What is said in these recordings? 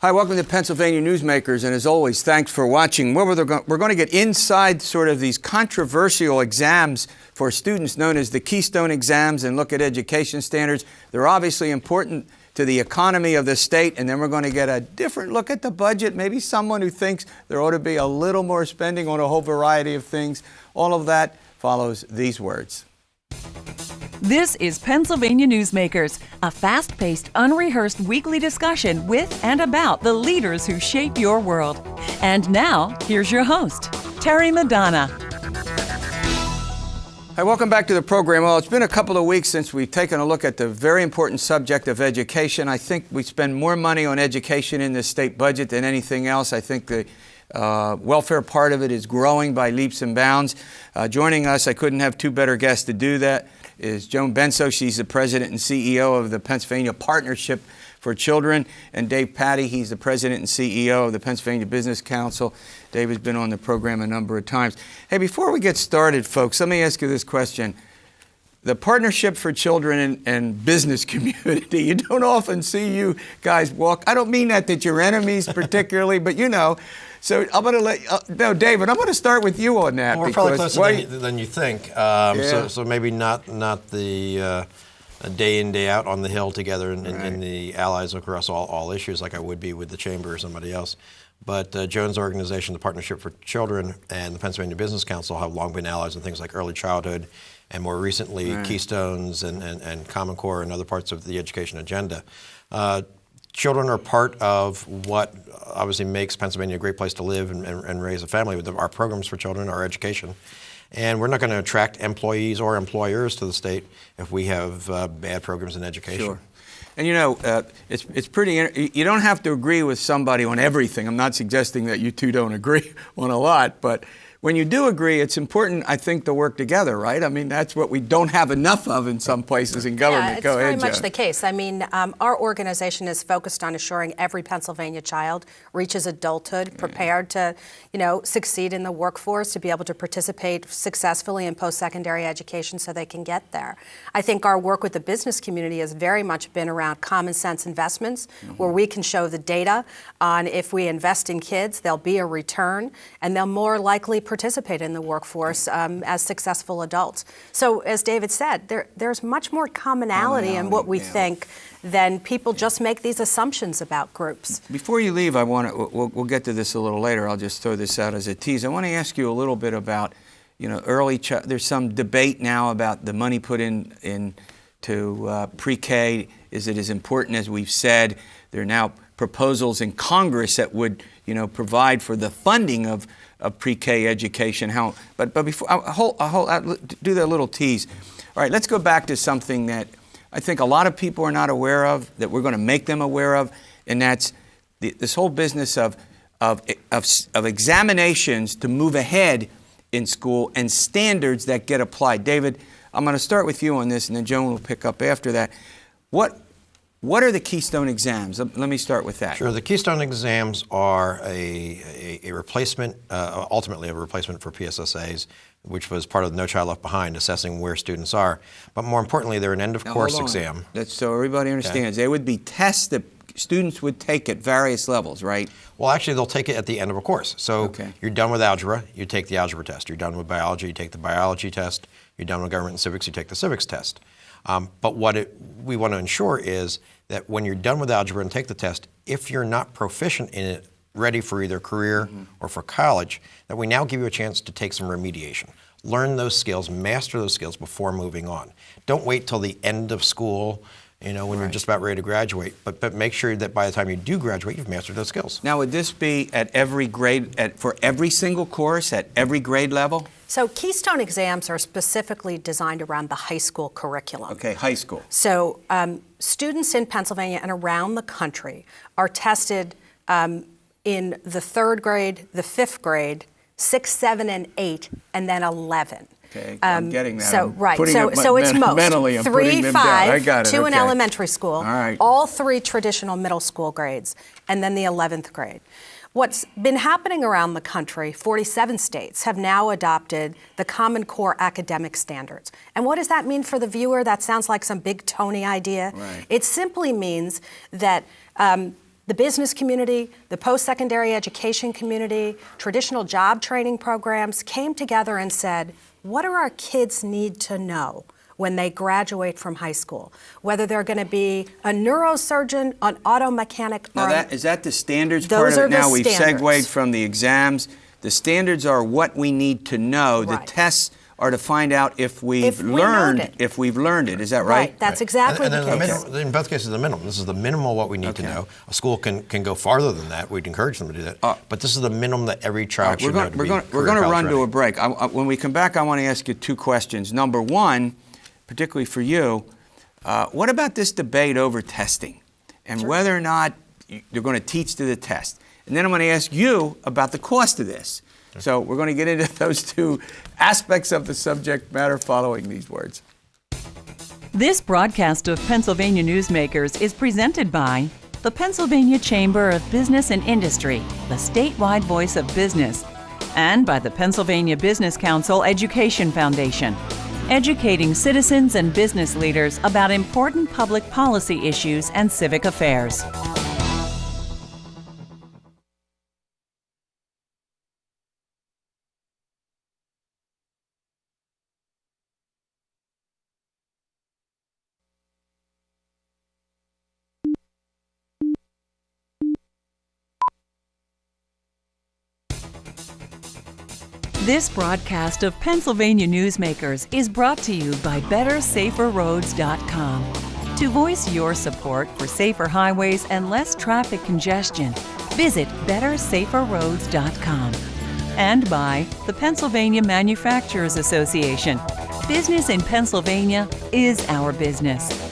Hi, welcome to Pennsylvania Newsmakers, and as always, thanks for watching. We're going to get inside sort of these controversial exams for students known as the Keystone exams and look at education standards. They're obviously important to the economy of the state, and then we're going to get a different look at the budget, maybe someone who thinks there ought to be a little more spending on a whole variety of things. All of that follows these words. This is Pennsylvania Newsmakers, a fast-paced, unrehearsed weekly discussion with and about the leaders who shape your world. And now, here's your host, Terry Madonna. Hi, welcome back to the program. Well, it's been a couple of weeks since we've taken a look at the very important subject of education. I think we spend more money on education in the state budget than anything else. I think the welfare part of it is growing by leaps and bounds. Joining us, I couldn't have two better guests to do that, is Joan Benso. She's the president and CEO of the Pennsylvania Partnership for Children, and Dave Patti. He's the president and CEO of the Pennsylvania Business Council. Dave has been on the program a number of times. Hey, before we get started, folks, let me ask you this question. The Partnership for Children and business community, you don't often see you guys walk. I don't mean that you're enemies particularly, but you know. So I'm going to let David, I'm going to start with you on that. Well, we're probably closer than you think. So maybe not the day in, day out on the Hill together and the allies across all issues like I would be with the Chamber or somebody else. But Joan's organization, the Partnership for Children, and the Pennsylvania Business Council have long been allies in things like early childhood and more recently Keystones and Common Core and other parts of the education agenda. Children are part of what obviously makes Pennsylvania a great place to live and raise a family with our programs for children, our education. And we're not going to attract employees or employers to the state if we have bad programs in education. Sure. And you know, it's pretty, you don't have to agree with somebody on everything. I'm not suggesting that you two don't agree on a lot, but when you do agree, it's important, I think, to work together, right? I mean, that's what we don't have enough of in some places in government. Yeah, it's very much the case. I mean, our organization is focused on assuring every Pennsylvania child reaches adulthood, prepared to, succeed in the workforce, to be able to participate successfully in post-secondary education so they can get there. I think our work with the business community has very much been around common sense investments, where we can show the data on if we invest in kids, there'll be a return, and they'll more likely participate in the workforce as successful adults. So as David said, there's much more commonality in what we think than people just make these assumptions about groups. Before you leave, we'll get to this a little later. I'll just throw this out as a tease. I want to ask you a little bit about, there's some debate now about the money put into pre-K. Is it as important as we've said? There are now proposals in Congress that would, provide for the funding of pre-K education. But before I'll do that little tease. All right, let's go back to something that I think a lot of people are not aware of, that we're going to make them aware of, and that's this whole business of examinations to move ahead in school and standards that get applied. David, I'm going to start with you on this, and then Joan will pick up after that. What are the Keystone exams? Let me start with that. Sure. The Keystone exams are a replacement, ultimately a replacement for PSSAs, which was part of the No Child Left Behind, assessing where students are. But more importantly, they're an end-of-course exam. That's so everybody understands. They would be tests that students would take at various levels, right? Well, actually, they'll take it at the end of a course. So you're done with algebra, you take the algebra test. You're done with biology, you take the biology test. You're done with government and civics, you take the civics test. But what we want to ensure is that when you're done with algebra and take the test, if you're not proficient in it, ready for either career or for college, that we now give you a chance to take some remediation. Learn those skills, master those skills before moving on. Don't wait till the end of school, when you're just about ready to graduate, but make sure that by the time you do graduate, you've mastered those skills. Now, would this be at every grade, for every single course, at every grade level? So Keystone exams are specifically designed around the high school curriculum. Okay, high school. So students in Pennsylvania and around the country are tested in the 3rd grade, the 5th grade, 6, 7, and 8, and then 11. Okay, I'm getting that. So it's most. Mentally, I'm 3, 5, 2 in elementary school, all 3 traditional middle school grades, and then the 11th grade. What's been happening around the country, 47 states have now adopted the Common Core academic standards. And what does that mean for the viewer? That sounds like some big Tony idea. Right. It simply means that the business community, the post-secondary education community, traditional job training programs came together and said, what do our kids need to know when they graduate from high school? Whether they're going to be a neurosurgeon, an auto mechanic, now or is that the standards part of it? Now we've segued from the exams. The standards are what we need to know. Right. The tests are to find out if we've learned it. Is that right? Right. That's exactly and the then case. in both cases, the minimum. This is the minimum what we need to know. A school can go farther than that. We'd encourage them to do that. But this is the minimum that every child should know to be We're going to run ready. to a break. When we come back, I want to ask you two questions. Number one, particularly for you, what about this debate over testing and whether or not they're going to teach to the test? And then I'm going to ask you about the cost of this. So we're going to get into those two aspects of the subject matter following these words. This broadcast of Pennsylvania Newsmakers is presented by the Pennsylvania Chamber of Business and Industry, the statewide voice of business, and by the Pennsylvania Business Council Education Foundation, educating citizens and business leaders about important public policy issues and civic affairs. This broadcast of Pennsylvania Newsmakers is brought to you by BetterSaferRoads.com. To voice your support for safer highways and less traffic congestion, visit BetterSaferRoads.com. And by the Pennsylvania Manufacturers Association. Business in Pennsylvania is our business.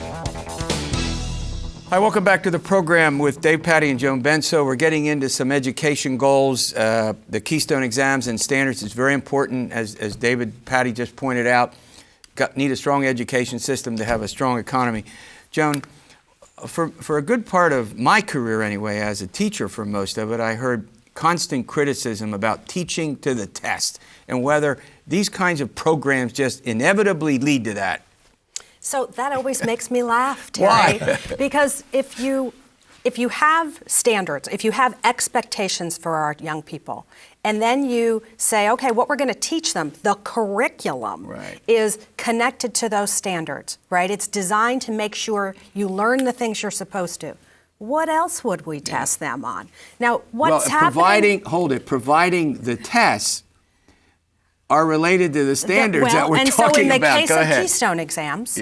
Hi, welcome back to the program with Dave Patti and Joan Benso. We're getting into some education goals. The Keystone exams and standards is very important, as David Patti just pointed out. Need a strong education system to have a strong economy. Joan, for a good part of my career anyway, as a teacher for most of it, I heard constant criticism about teaching to the test and whether these kinds of programs just inevitably lead to that. So that always makes me laugh, Terry. Why? Because if you have standards, if you have expectations for our young people, and then you say, okay, what we're going to teach them, the curriculum is connected to those standards, right? It's designed to make sure you learn the things you're supposed to. What else would we test them on? Now, what's happening? Providing the tests are related to the standards that we're talking about. And so in the case Go of ahead. Keystone exams,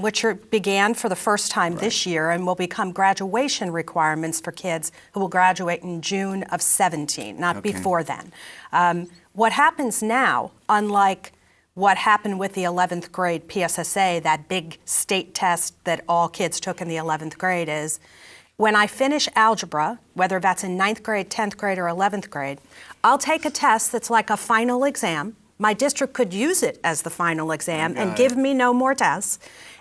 which began for the first time this year and will become graduation requirements for kids who will graduate in June of 17, not before then. What happens now, unlike what happened with the 11th grade PSSA, that big state test that all kids took in the 11th grade, is when I finish algebra, whether that's in 9th grade, 10th grade, or 11th grade, I'll take a test that's like a final exam. My district could use it as the final exam and give me no more tests.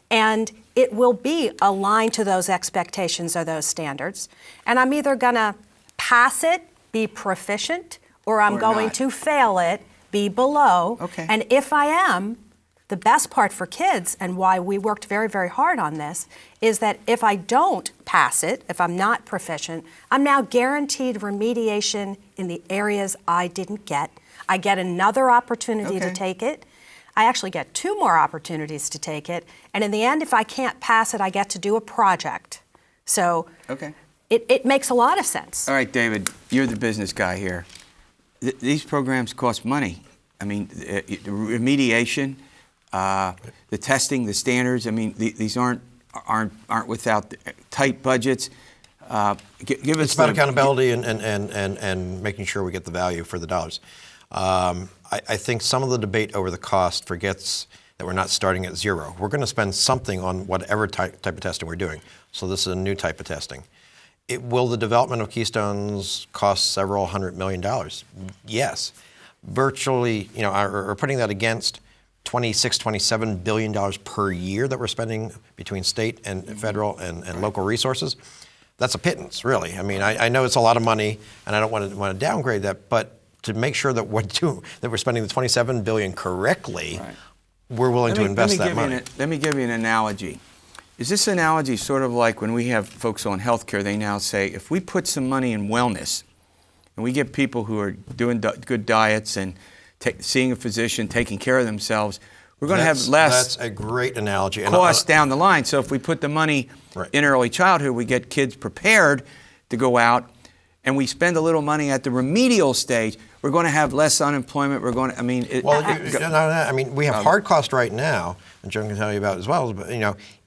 And it will be aligned to those expectations or those standards. And I'm either going to pass it, be proficient, or I'm going to fail it, be below. And if I am, the best part for kids, and why we worked very, very hard on this, is that if I don't pass it, if I'm not proficient, I'm now guaranteed remediation in the areas I didn't get. I get another opportunity to take it. I actually get 2 more opportunities to take it. And in the end, if I can't pass it, I get to do a project. So it makes a lot of sense. All right, David, you're the business guy here. These programs cost money. I mean, remediation, the testing, the standards. I mean, these aren't without tight budgets. Give us it's about accountability and making sure we get the value for the dollars. I think some of the debate over the cost forgets that we're not starting at zero. We're going to spend something on whatever type of testing we're doing. So this is a new type of testing. Will the development of Keystones cost several $100 million? Yes. Virtually, or putting that against $26, $27 billion per year that we're spending between state and federal and local resources. That's a pittance, really. I mean, I know it's a lot of money, and I don't want to downgrade that, but to make sure that we're spending the $27 billion correctly, we're willing to invest that money. Let me give you an analogy. is this analogy sort of like when we have folks on healthcare, they now say, if we put some money in wellness, and we get people who are doing good diets and seeing a physician, taking care of themselves, we're going to have less. That's a great analogy. Cost down the line. So if we put the money in early childhood, we get kids prepared to go out, and we spend a little money at the remedial stage, we're going to have less unemployment. We're going to, I mean, we have hard cost right now, and Joan can tell you about it as well. But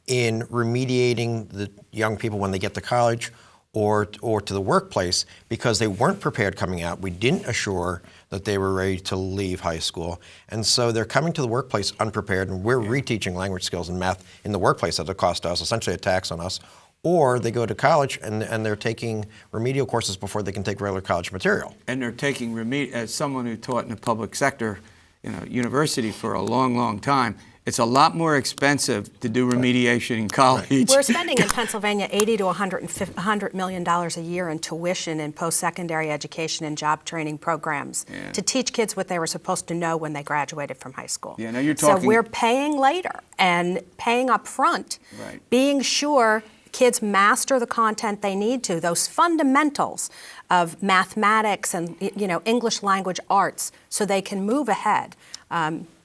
in remediating the young people when they get to college or to the workplace, because they weren't prepared coming out. We didn't assure that they were ready to leave high school, and so they're coming to the workplace unprepared. And we're reteaching language skills and math in the workplace at a cost to us, essentially a tax on us. Or they go to college and they're taking remedial courses before they can take regular college material. And they're taking as someone who taught in the public sector, university for a long, long time, it's a lot more expensive to do remediation in college. We're spending in Pennsylvania $80 to $100 million a year in tuition in post-secondary education and job training programs to teach kids what they were supposed to know when they graduated from high school. Yeah, now you're talking. So we're paying later and paying up front, being sure kids master the content they need to, those fundamentals of mathematics and English language arts, so they can move ahead,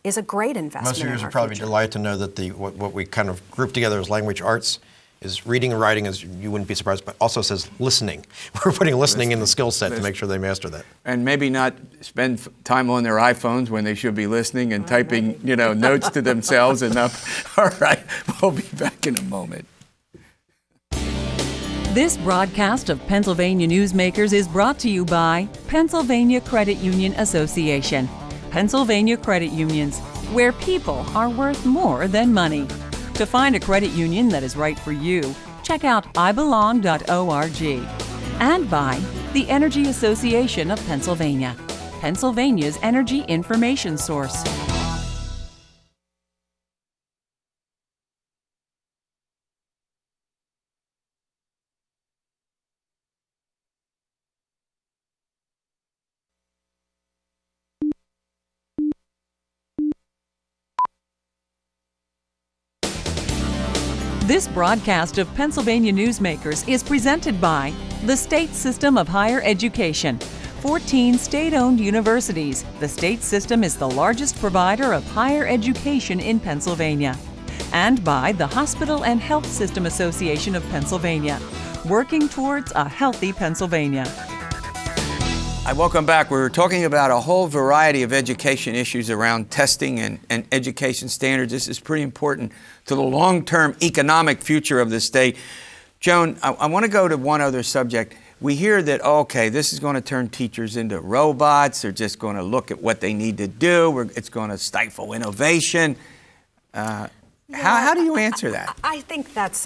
is a great investment. Most of you would probably be delighted to know that what we kind of group together as language arts is reading and writing, as you wouldn't be surprised, but also says listening. We're putting listening in the skill set to make sure they master that. And maybe not spend time on their iPhones when they should be listening and typing, notes to themselves enough. All right, we'll be back in a moment. This broadcast of Pennsylvania Newsmakers is brought to you by Pennsylvania Credit Union Association. Pennsylvania Credit Unions, where people are worth more than money. To find a credit union that is right for you, check out ibelong.org. And by the Energy Association of Pennsylvania, Pennsylvania's energy information source. This broadcast of Pennsylvania Newsmakers is presented by the State System of Higher Education. 14 state-owned universities. The state system is the largest provider of higher education in Pennsylvania. And by the Hospital and Health System Association of Pennsylvania, working towards a healthy Pennsylvania. Welcome back. We're talking about a whole variety of education issues around testing and education standards. This is pretty important to the long-term economic future of the state. Joan, I want to go to one other subject. We hear that, okay, this is going to turn teachers into robots. They're just going to look at what they need to do. It's going to stifle innovation. How do you answer that? I think that's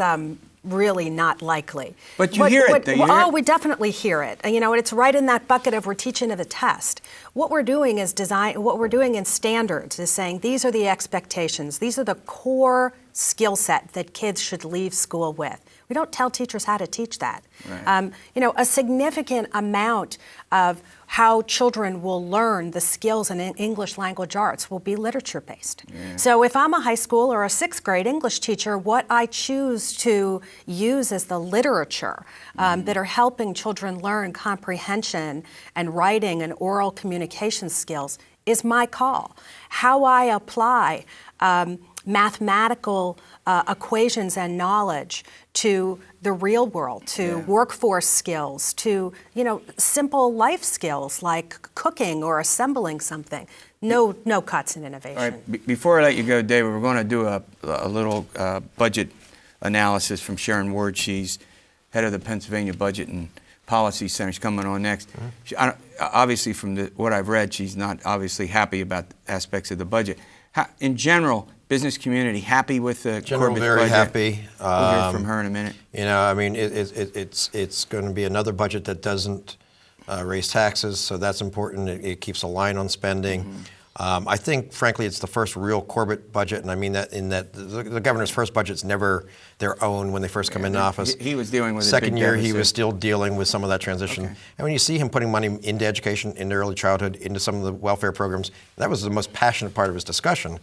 really not likely. But you hear it. We definitely hear it. It's right in that bucket of we're teaching to the test. What we're doing is what we're doing in standards is saying these are the expectations. These are the core skill set that kids should leave school with. We don't tell teachers how to teach that. Right. A significant amount of how children will learn the skills in English language arts will be literature-based. Yeah. So if I'm a high school or a sixth grade English teacher, what I choose to use as the literature that are helping children learn comprehension and writing and oral communication skills is my call. How I apply mathematical equations and knowledge to the real world, to workforce skills, to simple life skills like cooking or assembling something. No cuts in innovation. All right. Before I let you go, David, we're going to do a little budget analysis from Sharon Ward. She's head of the Pennsylvania Budget and Policy Center. She's coming on next. Obviously, from what I've read, she's not obviously happy about aspects of the budget. In general, business community happy with the Corbett very budget? Happy. We'll hear from her in a minute. It's going to be another budget that doesn't raise taxes, so that's important. It keeps a line on spending. Mm-hmm. I think, frankly, it's the first real Corbett budget, and I mean that in that the governor's first budget's never their own when they first come into office. He was dealing with second a big year, deficit. he was still dealing with some of that transition. Okay. And when you see him putting money into education, into early childhood, into some of the welfare programs, that was the most passionate part of his discussion.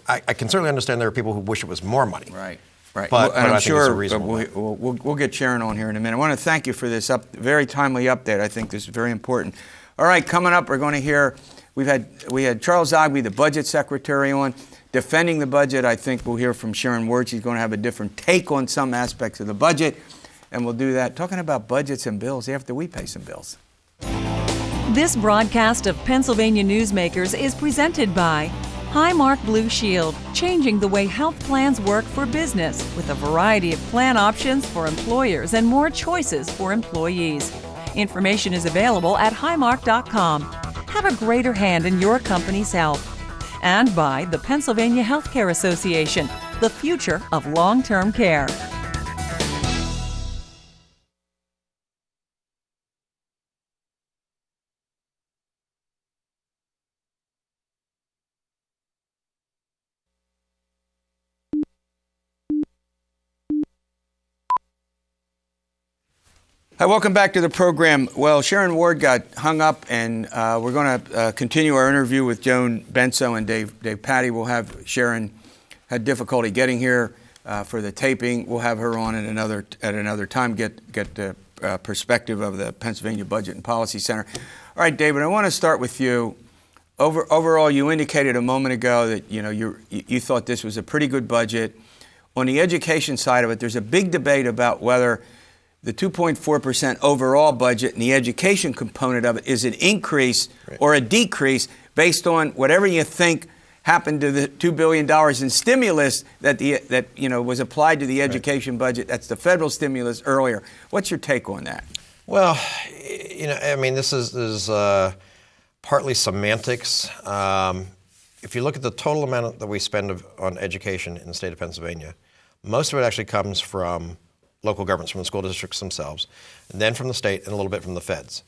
I can certainly understand there are people who wish it was more money. Right. Right. But And I I'm think it's a sure reasonable we'll get Sharon on here in a minute. I want to thank you for this very timely update. I think this is very important. All right, coming up, we're going to hear, we had Charles Ogby, the budget secretary, on defending the budget. I think we'll hear from Sharon Ward. She's going to have a different take on some aspects of the budget, and we'll do that talking about budgets and bills after we pay some bills. This broadcast of Pennsylvania Newsmakers is presented by Highmark Blue Shield, changing the way health plans work for business with a variety of plan options for employers and more choices for employees. Information is available at highmark.com. Have a greater hand in your company's health. And by the Pennsylvania Healthcare Association, the future of long-term care. Hi, welcome back to the program. Well, Sharon Ward got hung up, and we're going to continue our interview with Joan Benso and Dave Patti. We'll have Sharon had difficulty getting here for the taping. We'll have her on at another time, get the perspective of the Pennsylvania Budget and Policy Center. All right, David, I want to start with you. Overall, you indicated a moment ago that you thought this was a pretty good budget. On the education side of it, there's a big debate about whether the 2.4% overall budget and the education component of it is an increase or a decrease based on whatever you think happened to the $2 billion in stimulus that was applied to the education budget. That's the federal stimulus earlier. What's your take on that? Well, I mean, this is partly semantics. If you look at the total amount that we spend on education in the state of Pennsylvania, most of it actually comes from local governments, from the school districts themselves, and then from the state and a little bit from the feds.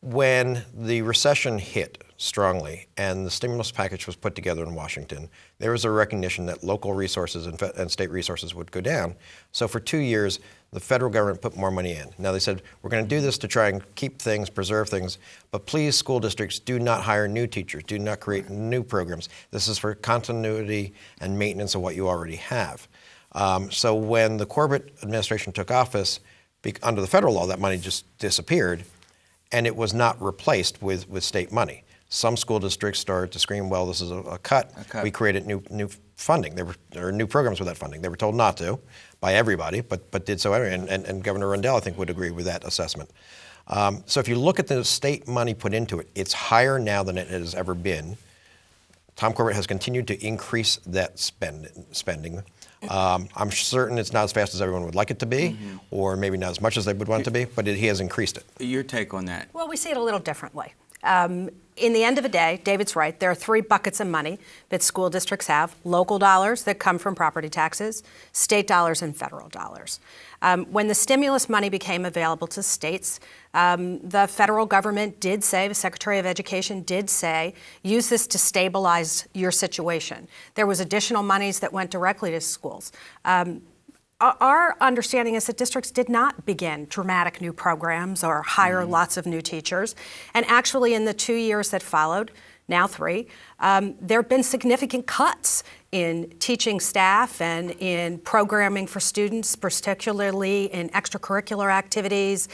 When the recession hit strongly and the stimulus package was put together in Washington, there was a recognition that local resources and state resources would go down. So for 2 years, the federal government put more money in. Now they said, we're going to do this to try and keep things, preserve things, but please, school districts, do not hire new teachers, do not create new programs. This is for continuity and maintenance of what you already have. So when the Corbett administration took office, under the federal law, that money just disappeared, and it was not replaced with state money. Some school districts started to scream, well, this is a cut. We created new funding. There were new programs with that funding. They were told not to by everybody, but did so anyway, and Governor Rendell, I think, would agree with that assessment. So if you look at the state money put into it, it's higher now than it has ever been. Tom Corbett has continued to increase that spending. I'm certain it's not as fast as everyone would like it to be, or maybe not as much as they would want it to be, but he has increased it. Your take on that? Well, we see it a little differently. In the end of the day, David's right, there are 3 buckets of money that school districts have: local dollars that come from property taxes, state dollars, and federal dollars. When the stimulus money became available to states, the federal government did say, the Secretary of Education did say, use this to stabilize your situation. There was additional monies that went directly to schools. Our understanding is that districts did not begin dramatic new programs or hire lots of new teachers. And actually, in the 2 years that followed, now 3, there have been significant cuts in teaching staff and in programming for students, particularly in extracurricular activities,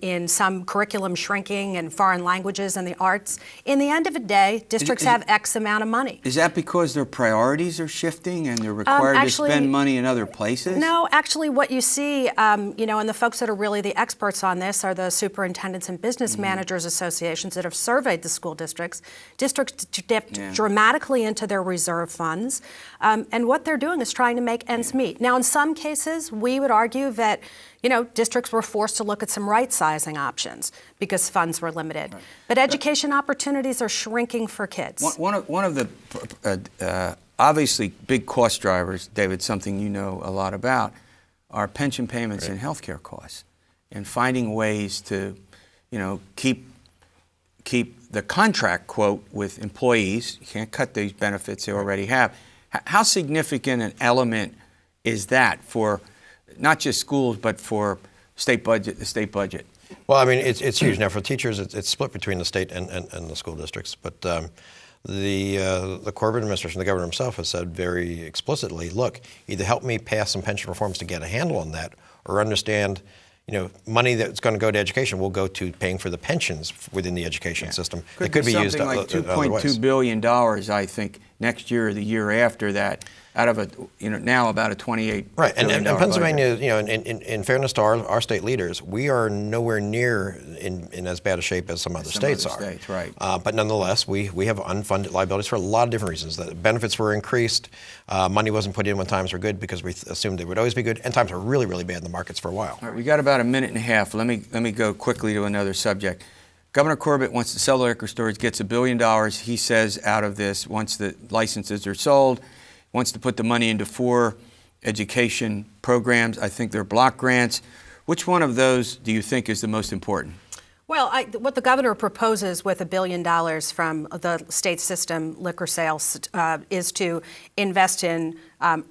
in some curriculum shrinking in foreign languages and the arts. In the end of the day, districts have X amount of money. Is that because their priorities are shifting and they're required to spend money in other places? No, actually what you see, and the folks that are really the experts on this are the superintendents and business managers associations that have surveyed the school districts. Districts dipped dramatically into their reserve funds. And what they're doing is trying to make ends meet. Now, in some cases, we would argue that, districts were forced to look at some right-sizing options because funds were limited. Right. But education opportunities are shrinking for kids. One of the obviously big cost drivers, David, something you know a lot about, are pension payments and health care costs, and finding ways to, keep the contract quote with employees. You can't cut these benefits they already have. How significant an element is that for not just schools, but for the state budget? Well, I mean, it's huge. Now, for teachers, it's split between the state and the school districts. But the Corbett administration, the governor himself, has said very explicitly, look, either help me pass some pension reforms to get a handle on that, or understand, money that's going to go to education will go to paying for the pensions within the education system. It could be used something like $2.2 billion, I think, next year or the year after that, out of now about a $28 right. billion And Pennsylvania, budget. in fairness to our state leaders, we are nowhere near in as bad a shape as some other states are. Right. But nonetheless, we have unfunded liabilities for a lot of different reasons. The benefits were increased, money wasn't put in when times were good because we assumed they would always be good, and times were really, really bad in the markets for a while. All right, we got about a minute and a half. Let me go quickly to another subject. Governor Corbett wants to sell the liquor stores, gets $1 billion, he says, out of this once the licenses are sold. Wants to put the money into 4 education programs. I think they're block grants. Which one of those do you think is the most important? Well, what the governor proposes with $1 billion from the state system liquor sales is to invest in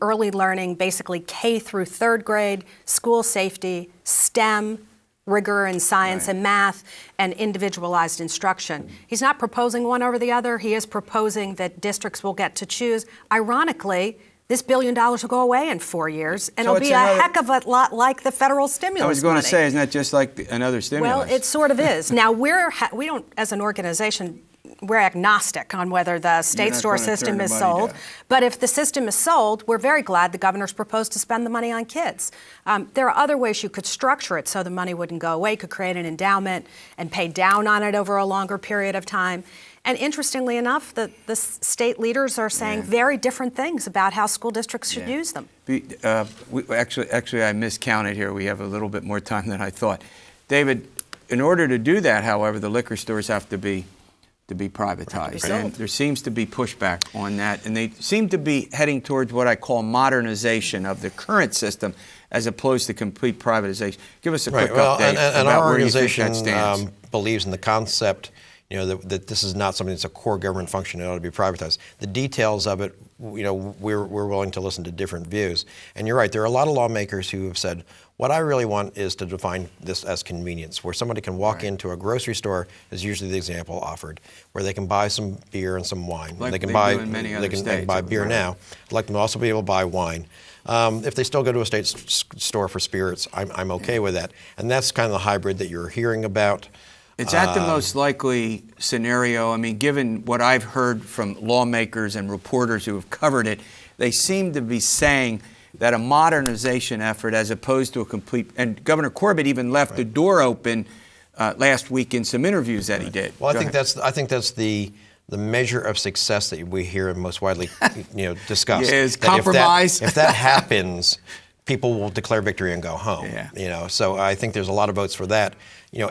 early learning, basically K through 3rd grade, school safety, STEM, rigor in science and math, and individualized instruction. He's not proposing one over the other. He is proposing that districts will get to choose. Ironically, this $1 billion will go away in 4 years, and it'll be a heck of a lot like the federal stimulus I was going money. to say, isn't that just like another stimulus? Well, it sort of is. Now, we don't, as an organization, we're agnostic on whether the state store system is sold. Down. But if the system is sold, we're very glad the governor's proposed to spend the money on kids. There are other ways you could structure it so the money wouldn't go away. You could create an endowment and pay down on it over a longer period of time. And interestingly enough, the state leaders are saying very different things about how school districts should use them. Actually, I miscounted here. We have a little bit more time than I thought. David, in order to do that, however, the liquor stores have to be privatized. And there seems to be pushback on that, and they seem to be heading towards what I call modernization of the current system as opposed to complete privatization. Give us a quick update and about our where you think organization that stands. believes in the concept, that this is not something that's a core government function that ought to be privatized. The details of it, we're willing to listen to different views. And you're right, there are a lot of lawmakers who have said, what I really want is to define this as convenience, where somebody can walk into a grocery store, is usually the example offered, where they can buy some beer and some wine. Like they can they buy do in many other they can states. buy beer now. I'd like them to also be able to buy wine. If they still go to a state store for spirits, I'm okay with that. And that's kind of the hybrid that you're hearing about. Is that the most likely scenario? I mean, given what I've heard from lawmakers and reporters who have covered it, they seem to be saying that a modernization effort as opposed to a complete, and Governor Corbett even left the door open last week in some interviews that he did. Well, I think that's the measure of success that we hear most widely discussed. Is compromise. If that happens, people will declare victory and go home. Yeah. So I think there's a lot of votes for that.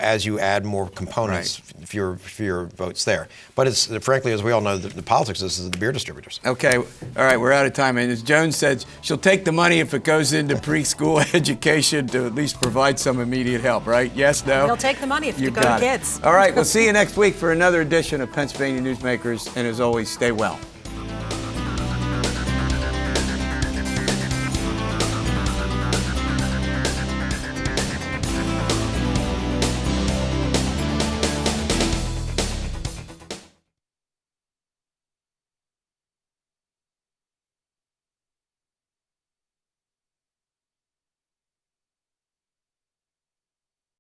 As you add more components, fewer votes there. But it's frankly, as we all know, the politics is the beer distributors. Okay, all right, we're out of time. And as Joan said, she'll take the money if it goes into preschool education to at least provide some immediate help, right? Yes, no? He'll take the money if You it go got to it. kids. All right, we'll see you next week for another edition of Pennsylvania Newsmakers. And as always, stay well.